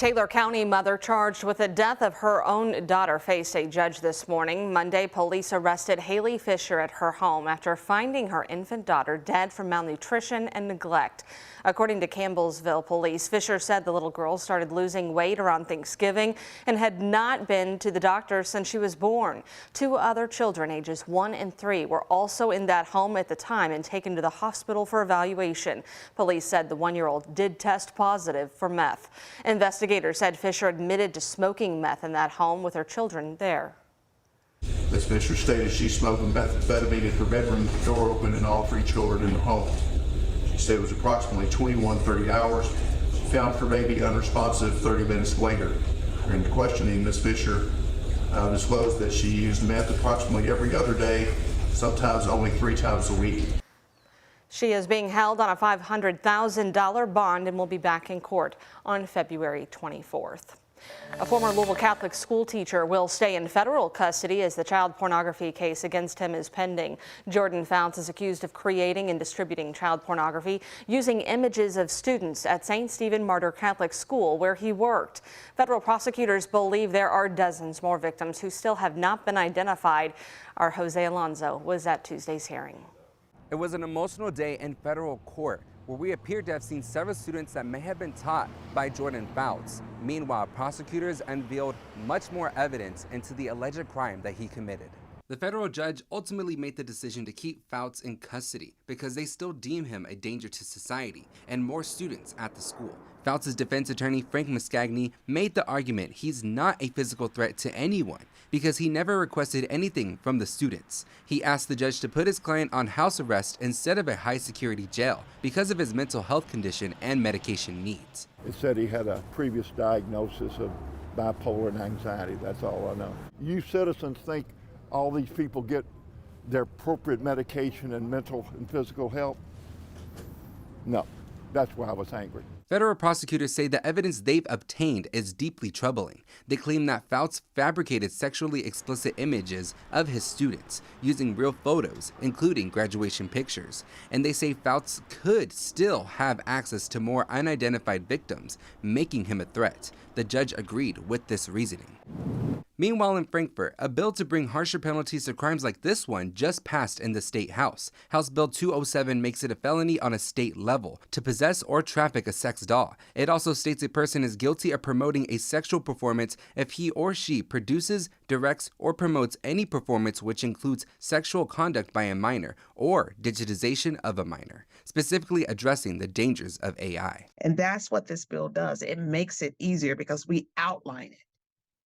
Taylor County mother charged with the death of her own daughter faced a judge this morning. Monday, police arrested Haley Fisher at her home after finding her infant daughter dead from malnutrition and neglect. According to Campbellsville police, Fisher said the little girl started losing weight around Thanksgiving and had not been to the doctor since she was born. Two other children, ages 1 and 3, were also in that home at the time and taken to the hospital for evaluation. Police said the 1-year-old did test positive for meth. Investigators said Fisher admitted to smoking meth in that home with her children there. Ms. Fisher stated she smoked methamphetamine at her bedroom, door open, and all 3 children in the home. She said it was approximately 21:30 hours. She found her baby unresponsive 30 minutes later. During questioning, Ms. Fisher disclosed that she used meth approximately every other day, sometimes only 3 times a week. She is being held on a $500,000 bond and will be back in court on February 24th. A former Louisville Catholic school teacher will stay in federal custody as the child pornography case against him is pending. Jordan Fouts is accused of creating and distributing child pornography using images of students at St. Stephen Martyr Catholic School where he worked. Federal prosecutors believe there are dozens more victims who still have not been identified. Our Jose Alonso was at Tuesday's hearing. It was an emotional day in federal court where we appeared to have seen several students that may have been taught by Jordan Fouts. Meanwhile, prosecutors unveiled much more evidence into the alleged crime that he committed. The federal judge ultimately made the decision to keep Fouts in custody because they still deem him a danger to society and more students at the school. Fouts' defense attorney Frank Muscagni made the argument he's not a physical threat to anyone because he never requested anything from the students. He asked the judge to put his client on house arrest instead of a high-security jail because of his mental health condition and medication needs. It said he had a previous diagnosis of bipolar and anxiety. That's all I know. You citizens think all these people get their appropriate medication and mental and physical help? No, that's why I was angry. Federal prosecutors say the evidence they've obtained is deeply troubling. They claim that Fouts fabricated sexually explicit images of his students using real photos, including graduation pictures. And they say Fouts could still have access to more unidentified victims, making him a threat. The judge agreed with this reasoning. Meanwhile, in Frankfort, a bill to bring harsher penalties to crimes like this one just passed in the state house. House Bill 207 makes it a felony on a state level to possess or traffic a sex doll. It also states a person is guilty of promoting a sexual performance if he or she produces, directs, or promotes any performance which includes sexual conduct by a minor or digitization of a minor, specifically addressing the dangers of AI. And that's what this bill does. It makes it easier because we outline it.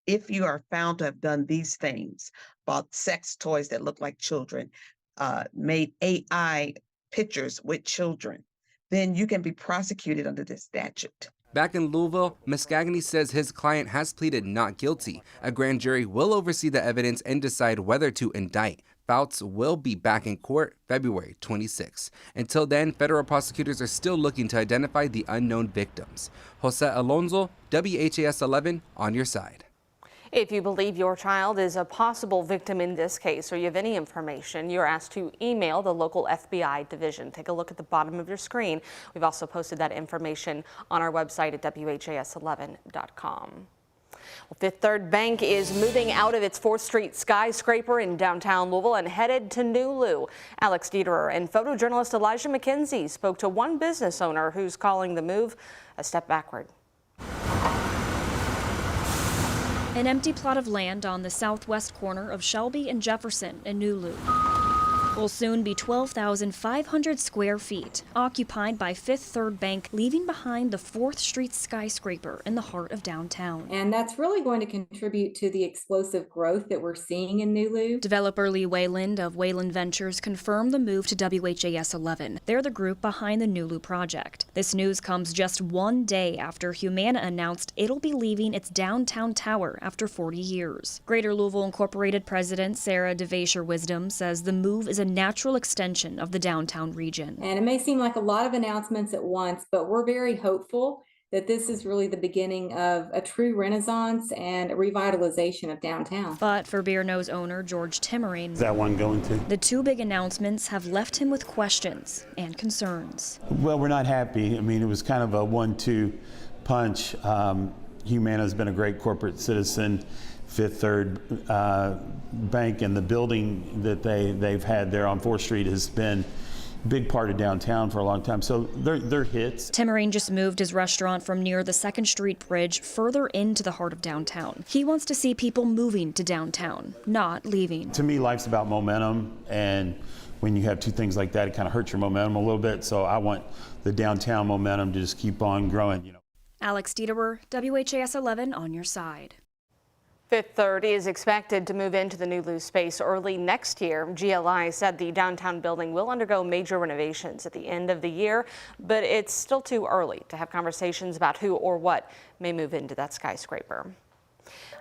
If you are found to have done these things, bought sex toys that look like children, made AI pictures with children, then you can be prosecuted under this statute. Back in Louisville, Muscagni says his client has pleaded not guilty. A grand jury will oversee the evidence and decide whether to indict. Fouts will be back in court February 26. Until then, federal prosecutors are still looking to identify the unknown victims. Jose Alonso, WHAS11, on your side. If you believe your child is a possible victim in this case or you have any information, you're asked to email the local FBI division. Take a look at the bottom of your screen. We've also posted that information on our website at WHAS11.com. Well, Fifth Third Bank is moving out of its 4th Street skyscraper in downtown Louisville and headed to Nulu. Alex Dieterer and photojournalist Elijah McKenzie spoke to one business owner who's calling the move a step backward. An empty plot of land on the southwest corner of Shelby and Jefferson in Nulu will soon be 12,500 square feet, occupied by Fifth Third Bank, leaving behind the 4th Street skyscraper in the heart of downtown. And that's really going to contribute to the explosive growth that we're seeing in Nulu. Developer Lee Wayland of Wayland Ventures confirmed the move to WHAS11. They're the group behind the Nulu project. This news comes just one day after Humana announced it'll be leaving its downtown tower after 40 years. Greater Louisville Incorporated President Sarah DeVasher Wisdom says the move is a natural extension of the downtown region. And it may seem like a lot of announcements at once, but we're very hopeful that this is really the beginning of a true renaissance and a revitalization of downtown. But for Beer Nose owner George Timmering, is that one going to? The two big announcements have left him with questions and concerns. Well, we're not happy. I mean, it was kind of a 1-2 punch. Humana has been a great corporate citizen. Fifth Third Bank and the building that they've had there on 4th Street has been a big part of downtown for a long time. So they're hits. Timmerine just moved his restaurant from near the 2nd Street Bridge further into the heart of downtown. He wants to see people moving to downtown, not leaving. To me, life's about momentum, and when you have two things like that, it kind of hurts your momentum a little bit. So I want the downtown momentum to just keep on growing. Alex Dieterer, WHAS 11 on your side. Fifth Third is expected to move into the new loose space early next year. GLI said the downtown building will undergo major renovations at the end of the year, but it's still too early to have conversations about who or what may move into that skyscraper.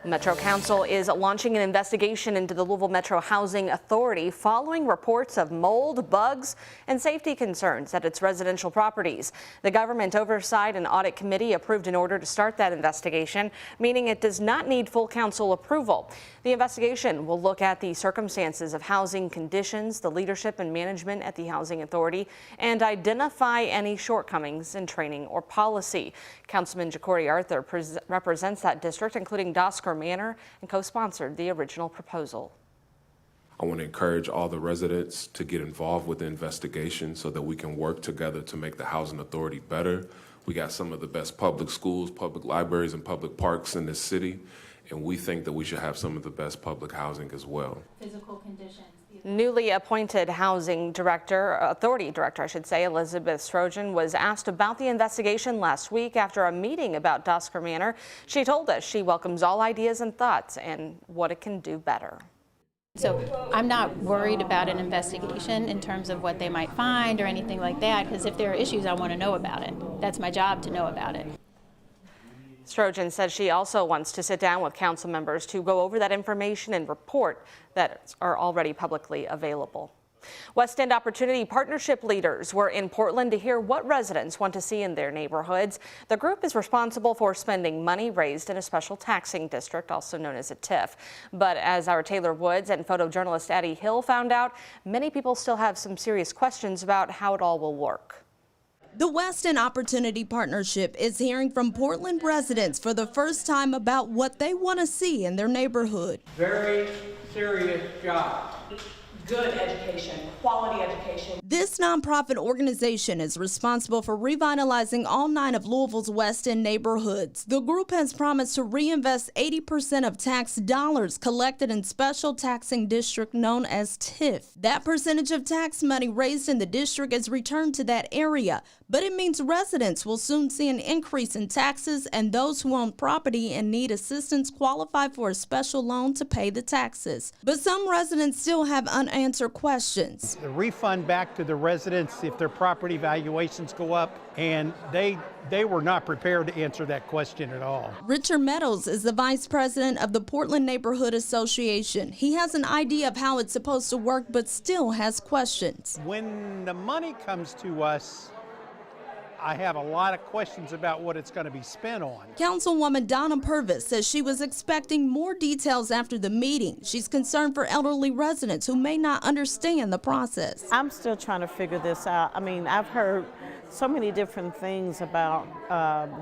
Metro Council is launching an investigation into the Louisville Metro Housing Authority following reports of mold, bugs, and safety concerns at its residential properties. The Government Oversight and Audit Committee approved an order to start that investigation, meaning it does not need full council approval. The investigation will look at the circumstances of housing conditions, the leadership and management at the Housing Authority, and identify any shortcomings in training or policy. Councilman Ja'Cory Arthur represents that district, including Dosker Manor, and co-sponsored the original proposal. I want to encourage all the residents to get involved with the investigation so that we can work together to make the Housing Authority better. We got some of the best public schools, public libraries, and public parks in this city, and we think that we should have some of the best public housing as well. Physical conditions. Newly appointed Authority Director, Elizabeth Strojan, was asked about the investigation last week after a meeting about Dosker Manor. She told us she welcomes all ideas and thoughts and what it can do better. So I'm not worried about an investigation in terms of what they might find or anything like that, because if there are issues, I want to know about it. That's my job, to know about it. Strojan says she also wants to sit down with council members to go over that information and report that are already publicly available. West End Opportunity Partnership leaders were in Portland to hear what residents want to see in their neighborhoods. The group is responsible for spending money raised in a special taxing district, also known as a TIF. But as our Taylor Woods and photojournalist Addie Hill found out, many people still have some serious questions about how it all will work. The West End Opportunity Partnership is hearing from Portland residents for the first time about what they want to see in their neighborhood. Very serious job. Good education, quality education. This nonprofit organization is responsible for revitalizing all 9 of Louisville's West End neighborhoods. The group has promised to reinvest 80% of tax dollars collected in special taxing district known as TIF. That percentage of tax money raised in the district is returned to that area, but it means residents will soon see an increase in taxes, and those who own property and need assistance qualify for a special loan to pay the taxes. But some residents still have unanswered questions. The refund back to the residents if their property valuations go up, and they were not prepared to answer that question at all. Richard Meadows is the vice president of the Portland Neighborhood Association. He has an idea of how it's supposed to work, but still has questions. When the money comes to us, I have a lot of questions about what it's going to be spent on. Councilwoman Donna Purvis says she was expecting more details after the meeting. She's concerned for elderly residents who may not understand the process. I'm still trying to figure this out. I mean, I've heard so many different things about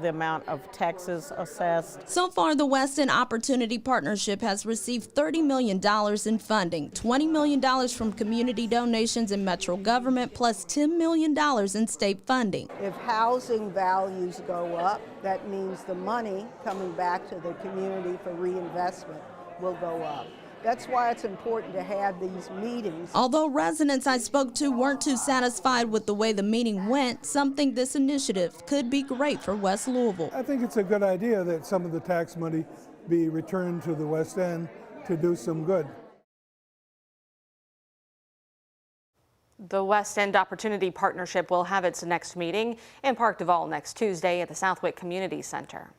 the amount of taxes assessed. So far, the West End Opportunity Partnership has received $30 million in funding, $20 million from community donations and metro government, plus $10 million in state funding. If housing values go up, that means the money coming back to the community for reinvestment will go up. That's why it's important to have these meetings. Although residents I spoke to weren't too satisfied with the way the meeting went, some think this initiative could be great for West Louisville. I think it's a good idea that some of the tax money be returned to the West End to do some good. The West End Opportunity Partnership will have its next meeting in Park Duval next Tuesday at the Southwick Community Center.